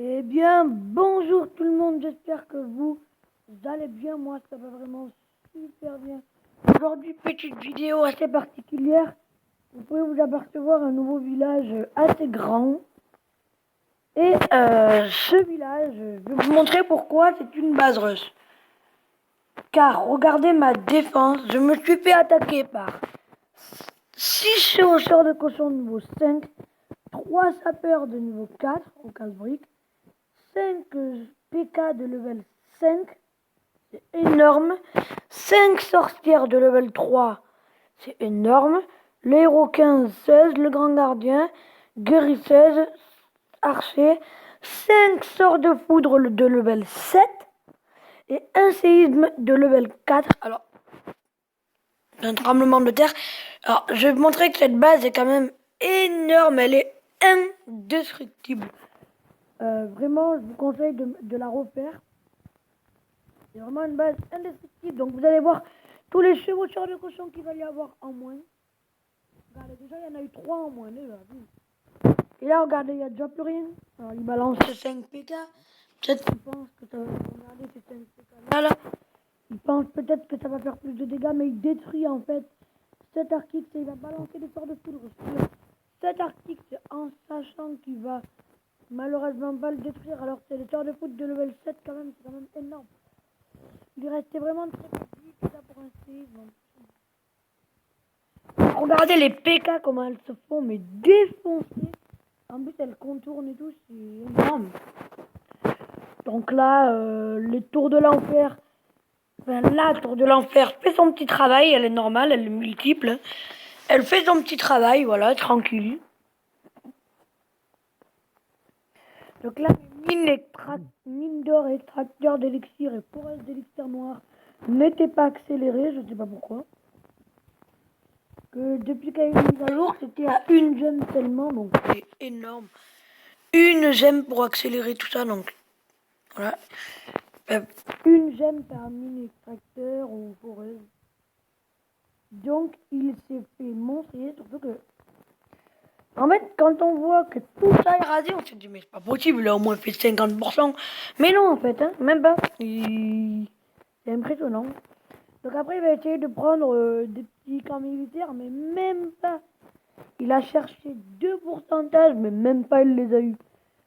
Eh bien, bonjour tout le monde, j'espère que vous allez bien. Moi, ça va vraiment super bien. Aujourd'hui, petite vidéo assez particulière. Vous pouvez vous apercevoir un nouveau village assez grand. Et ce village, je vais vous montrer pourquoi c'est une base rush. Car regardez ma défense, je me suis fait attaquer par 6 chevaucheurs de cochon de niveau 5, 3 sapeurs de niveau 4 au casse-brique, 5 PK de level 5, c'est énorme. 5 sorcières de level 3, c'est énorme. Le héros 15, 16, le grand gardien, guéri 16, archer, 5 sorts de foudre de level 7 et un séisme de level 4. Alors, un tremblement de terre. Alors, je vais vous montrer que cette base est quand même énorme, elle est indestructible. Vraiment, je vous conseille de la refaire. C'est vraiment une base indestructible. Donc vous allez voir tous les chevaucheurs de cochon qu'il va y avoir en moins. Regardez, déjà il y en a eu 3 en moins déjà. Et là, regardez, il n'y a déjà plus rien. Alors il balance 5 PK. Peut-être qu'il pense que ça va regarder ces 5 PK là. Il pense peut-être que ça va faire plus de dégâts, mais il détruit en fait cet arctique. Il va balancer des sorts de foudre sur cet arctique en sachant qu'il va malheureusement pas le détruire. Alors c'est le sort de foudre de level 7 quand même, c'est quand même énorme. Il restait vraiment très petit, tout ça pour un séisme. Regardez les PK, comment elles se font, mais défoncées. En plus, elles contournent et tout, c'est énorme. Donc là, les tours de l'enfer, la tour de l'enfer fait son petit travail, elle est normale, elle est multiple. Elle fait son petit travail, voilà, tranquille. Donc là, mine d'or, extracteur d'élixir et forest d'élixir noir n'étaient pas accélérés, je sais pas pourquoi. Que depuis qu'il y a eu une mise à jour, c'était à une gemme seulement, donc c'est énorme. Une gemme pour accélérer tout ça, donc voilà. Une gemme par mine extracteur ou foreuse. Donc il s'est fait monter, surtout que en fait, quand on voit que tout ça est rasé, on se dit mais c'est pas possible, il a au moins fait 50%. Mais non en fait, hein, même pas. C'est impressionnant. Donc après il va essayer de prendre des petits camps militaires, mais même pas. Il a cherché 2 pourcentages, mais même pas il les a eu.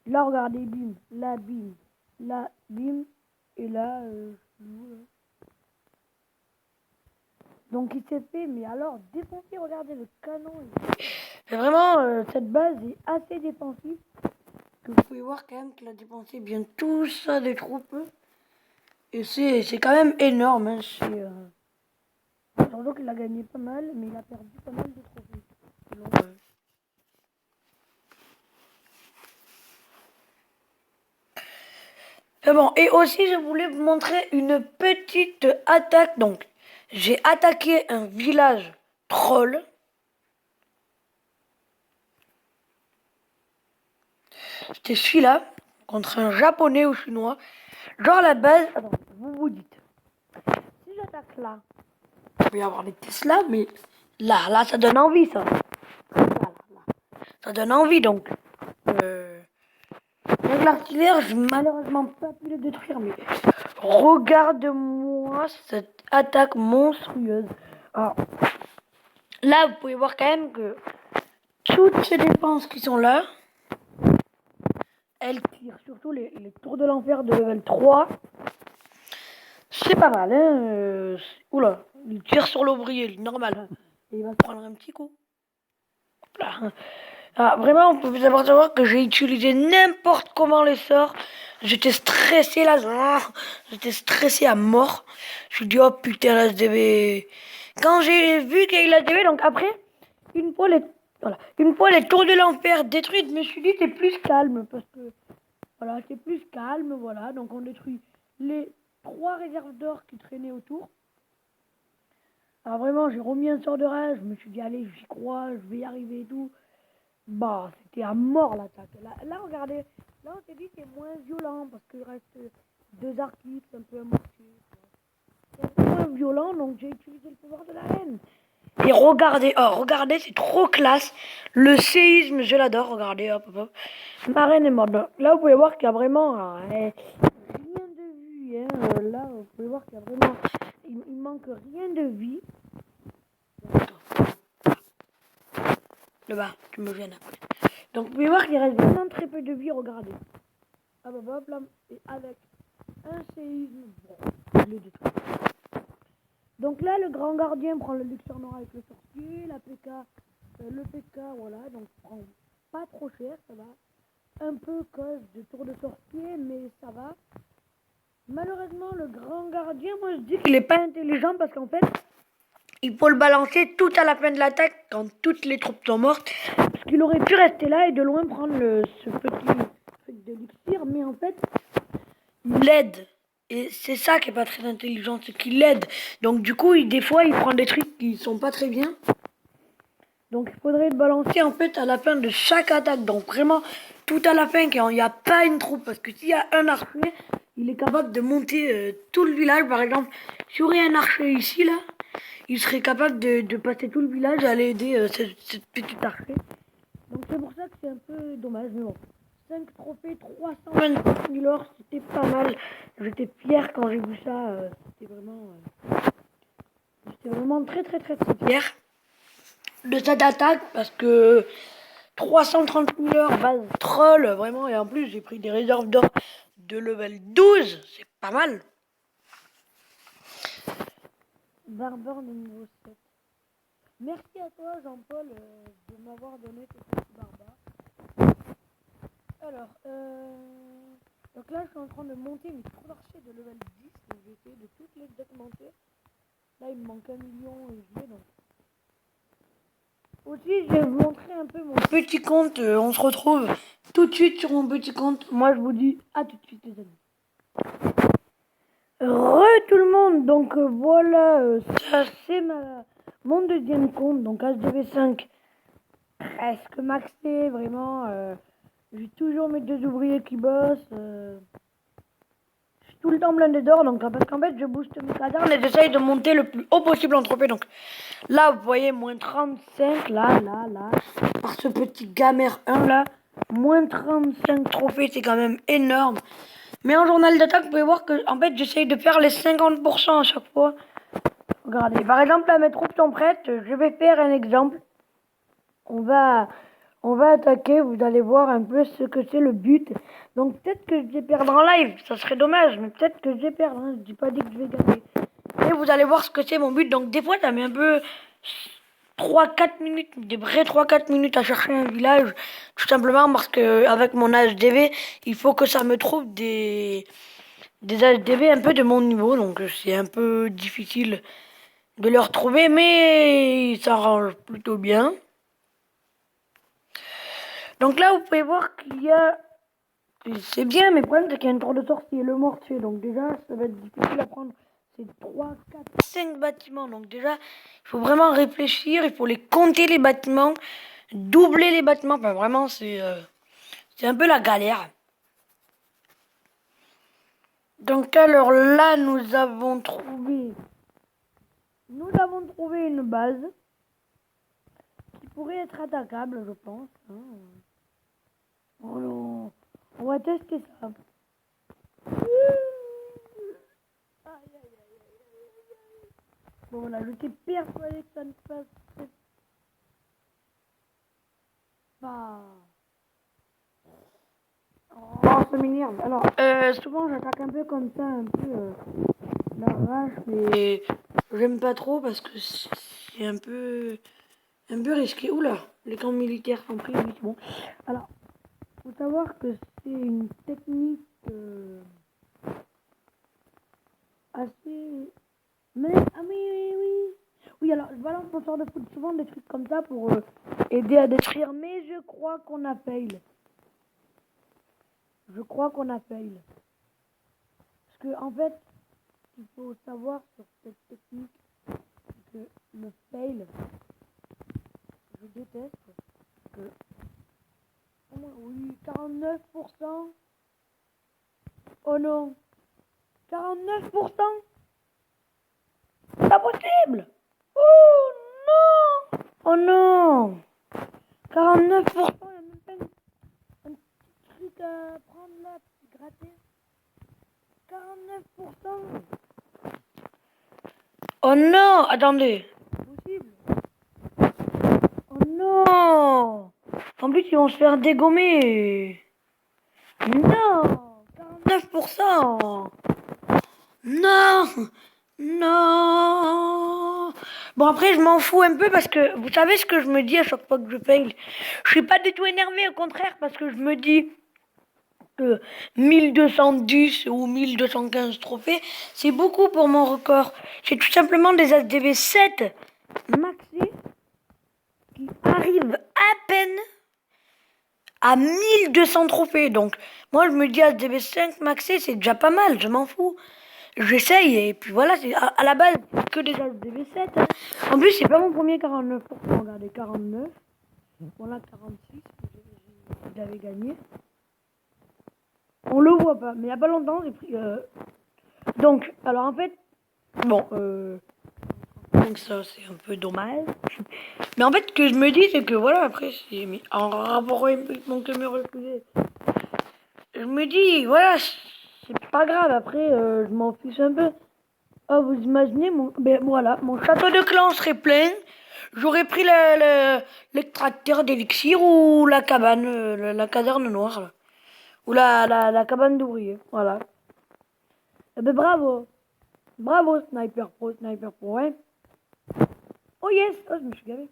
Là regardez, bim, là bim, là bim, et là, donc il s'est fait, mais alors défoncer, regardez le canon. Et vraiment, cette base est assez défensive. Que vous pouvez voir quand même qu'il a dépensé bien tout ça des troupes. Et c'est quand même énorme. Hein. Surtout qu'il a gagné pas mal, mais il a perdu pas mal de trophées. Donc, mais bon, et aussi je voulais vous montrer une petite attaque. Donc, j'ai attaqué un village troll. C'était celui-là, contre un japonais ou chinois. Genre la base, attends, vous vous dites, si j'attaque là, il peut y avoir des Tesla, mais là, ça donne envie, ça. Là. Ça donne envie, donc. Avec l'artillère, j'ai malheureusement pas pu le détruire, mais regarde-moi cette attaque monstrueuse. Alors, là, vous pouvez voir quand même que toutes ces défenses qui sont là, elles tirent, surtout les tours de l'enfer de level 3. C'est pas mal, hein. Oula, il tire sur l'ouvrier, normal. Et il va se prendre un petit coup. Là. Ah, vraiment, vous pouvez savoir que j'ai utilisé n'importe comment les sorts. J'étais stressé là. J'étais stressé à mort. Je me suis dit, oh putain, la SDB. Quand j'ai vu qu'il y a eu la SDB, donc après, une fois les tours de l'enfer détruites, je me suis dit, c'est plus calme. Parce que, voilà, c'est plus calme, voilà. Donc on détruit les 3 réserves d'or qui traînaient autour. Alors vraiment, j'ai remis un sort de rage. Je me suis dit, allez, j'y crois, je vais y arriver et tout. Bah, c'était à mort l'attaque. Là, regardez, là on s'est dit c'est moins violent parce qu'il reste 2 articles, un peu amortis. C'est un peu moins violent, donc j'ai utilisé le pouvoir de la reine. Et regardez, oh, regardez, c'est trop classe. Le séisme, je l'adore. Regardez, hop, hop, hop. Ma reine est morte. Donc, là, vous pouvez voir qu'il y a vraiment rien de vie. Hein. Là, vous pouvez voir qu'il y a vraiment... Il manque rien de vie. Là-bas, tu me viens après. Donc, vous pouvez voir qu'il reste vraiment très peu de vie. Regardez. Hop, hop, hop, là. Et avec un séisme, bon, je l'ai détruit. Donc là, le grand gardien prend le Luxor Noir avec le sorcier, la PK, le PK, voilà, donc prend pas trop cher, ça va. Un peu cause de tour de sorcier, mais ça va. Malheureusement, le grand gardien, moi je dis qu'il est pas intelligent parce qu'en fait, il faut le balancer tout à la fin de l'attaque quand toutes les troupes sont mortes. Parce qu'il aurait pu rester là et de loin prendre ce petit truc de l'Elixir, mais en fait, il l'aide. Et c'est ça qui est pas très intelligent, c'est qu'il l'aide. Donc du coup, des fois, il prend des trucs qui sont pas très bien. Donc il faudrait le balancer en fait à la fin de chaque attaque. Donc vraiment, tout à la fin, quand il n'y a pas une troupe. Parce que s'il y a un archer, il est capable de monter tout le village. Par exemple, s'il y aurait un archer ici, là, il serait capable de passer tout le village et aller aider cette petite archer. Donc c'est pour ça que c'est un peu dommage, mais bon. 5 trophées, 325 000 or, c'était pas mal. J'étais fier quand j'ai vu ça. J'étais vraiment très très très très fier de cette attaque parce que 330 000 heures base troll, vraiment. Et en plus, j'ai pris des réserves d'or de level 12, c'est pas mal. Barbare de niveau 7. Merci à toi, Jean-Paul, de m'avoir donné ce petit barbare. Alors, donc là, je suis en train de monter mes trous d'archer de level 10. Donc, j'ai essayé de toutes les augmenter. Là, il me manque 1 million et je l'ai donc. Aussi, je vais vous montrer un peu mon petit compte. On se retrouve tout de suite sur mon petit compte. Moi, je vous dis à tout de suite, les amis. Tout le monde. Donc, voilà, ça, c'est mon deuxième compte. Donc, HDV5. Presque maxé, vraiment. J'ai toujours mes 2 ouvriers qui bossent. Je suis tout le temps blindé d'or. Donc, parce qu'en fait, je booste mes casernes et j'essaye de monter le plus haut possible en trophée. Donc, là, vous voyez, moins 35. Là. Par ce petit gamer 1 là. Moins 35 trophées, c'est quand même énorme. Mais en journal d'attaque, vous pouvez voir que en fait, j'essaye de faire les 50% à chaque fois. Regardez, par exemple, là, mes troupes sont prêtes. Je vais faire un exemple. On va attaquer, vous allez voir un peu ce que c'est le but. Donc peut-être que je vais perdre en live, ça serait dommage, mais peut-être que je vais perdre, hein. Je dis pas dit que je vais gagner. Et vous allez voir ce que c'est mon but. Donc des fois ça met un peu 3-4 minutes, des vrais 3-4 minutes à chercher un village. Tout simplement parce que avec mon HDV, il faut que ça me trouve des HDV un peu de mon niveau. Donc c'est un peu difficile de les retrouver, mais ça s'arrange plutôt bien. Donc là, vous pouvez voir qu'il y a... C'est bien, mais le problème, c'est qu'il y a une tour de sorcier et le mortier. Donc déjà, ça va être difficile à prendre. C'est 3, 4, 5 bâtiments. Donc déjà, il faut vraiment réfléchir. Il faut les compter, les bâtiments. Doubler les bâtiments. Enfin, vraiment, c'est un peu la galère. Donc alors là, nous avons trouvé une base qui pourrait être attaquable, je pense. Hein. Oh non. On va tester ça. Bon voilà, j'étais persuadé que ça ne passerait pas. Oh, ça m'énerve. Alors, souvent j'attaque un peu comme ça, un peu l'arrache, mais j'aime pas trop parce que c'est un peu risqué. Oula, les camps militaires sont pris, oui, bon. Alors, faut savoir que c'est une technique assez... Mais, ah oui. Oui, alors, je balance mon sort de foot souvent des trucs comme ça pour aider à détruire, mais je crois qu'on a fail. Parce que, en fait, il faut savoir sur cette technique que le fail, je déteste. Que, oui, 49%. Oh non, 49%. C'est pas possible. Oh Oh non! 49%, il n'y a même pas un petit truc à prendre là, gratter. 49%. Oh non! Attendez. C'est possible. Oh non! En plus, ils vont se faire dégommer. Non! 49%. Non! Non! Bon, après, je m'en fous un peu parce que vous savez ce que je me dis à chaque fois que je fail. Je suis pas du tout énervé, au contraire, parce que je me dis que 1210 ou 1215 trophées, c'est beaucoup pour mon record. C'est tout simplement des SDV 7 maxés qui arrivent à peine à 1200 trophées. Donc, moi, je me dis SDV 5 maxé, c'est déjà pas mal, je m'en fous. J'essaye et puis voilà, c'est à la base que des SDV 7. Hein. En plus, c'est pas mon premier 49%. Regardez, 49. Voilà, 46 que j'avais gagné. On le voit pas, mais il y a pas longtemps, j'ai pris. Donc, alors en fait, bon, donc ça c'est un peu dommage. Mais en fait, ce que je me dis, c'est que voilà, après, c'est mis en rapport avec mon caméra refusée. Je me dis, voilà, c'est pas grave. Après, je m'en fiche un peu. Oh, vous imaginez, ben voilà, mon château de clan serait plein. J'aurais pris l'extracteur d'élixir ou la cabane, la caserne noire, là. Ou la cabane d'ouvrier, voilà. Eh ben bravo. Bravo, Sniper Pro, hein. Oh yes, oh, je me suis gavé.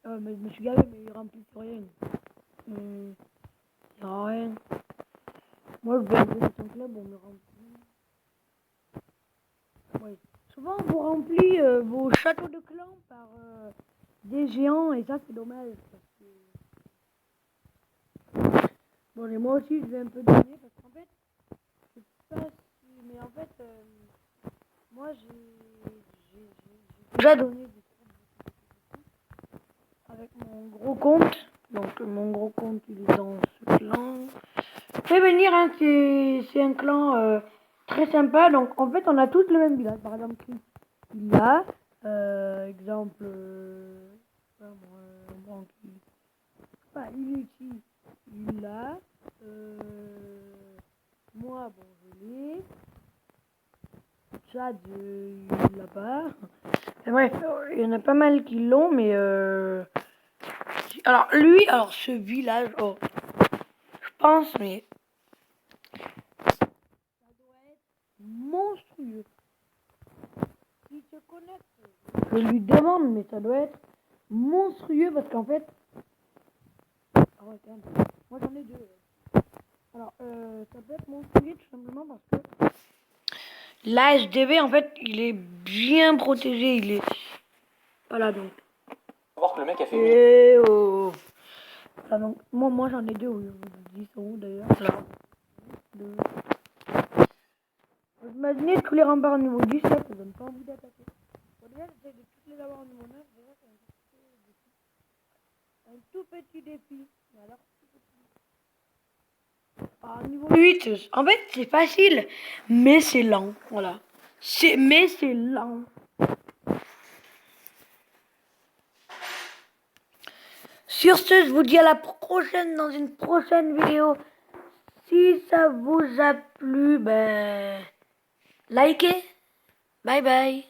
Mais je me suis gavé, mais il remplit sur rien. Il y a rien. Moi, je vais aller dans son club, on me remplit. Ouais. Souvent, on vous remplit vos châteaux de clan par des géants, et ça, c'est dommage. Parce que... Bon, et moi aussi, je vais un peu donner, parce qu'en fait, c'est pas si... Mais en fait, moi, j'ai déjà donné des avec mon gros compte. Donc mon gros compte il est dans ce clan. Fais venir, hein, c'est un clan très sympa. Donc en fait on a tous le même village. Par exemple il a exemple il est ici. Il a moi bon je l'ai. Chad il l'a pas. Et bref, il y en a pas mal qui l'ont mais alors lui, alors ce village, oh, je pense, mais ça doit être monstrueux. S'il se connecte, je lui demande, mais ça doit être monstrueux parce qu'en fait, ah ouais, quand même. Moi j'en ai deux. Alors, ça peut être monstrueux tout simplement parce que l'ASDV en fait, il est bien protégé, il est voilà donc. Faut voir que le mec a fait Et oh. Ah, donc, moi j'en ai deux, oui, je vous dis, sont où d'ailleurs là. Deux. Imaginez tous les remparts au niveau 17, ça donne pas envie d'attaquer. Bon, déjà, j'essaie de toutes les avoir au niveau 9, déjà, c'est un tout petit défi. Mais alors, tout petit. Ah, niveau 8, en fait, c'est facile, mais c'est lent, voilà. Mais c'est lent. Sur ce, je vous dis à la prochaine dans une prochaine vidéo. Si ça vous a plu, ben, likez. Bye bye.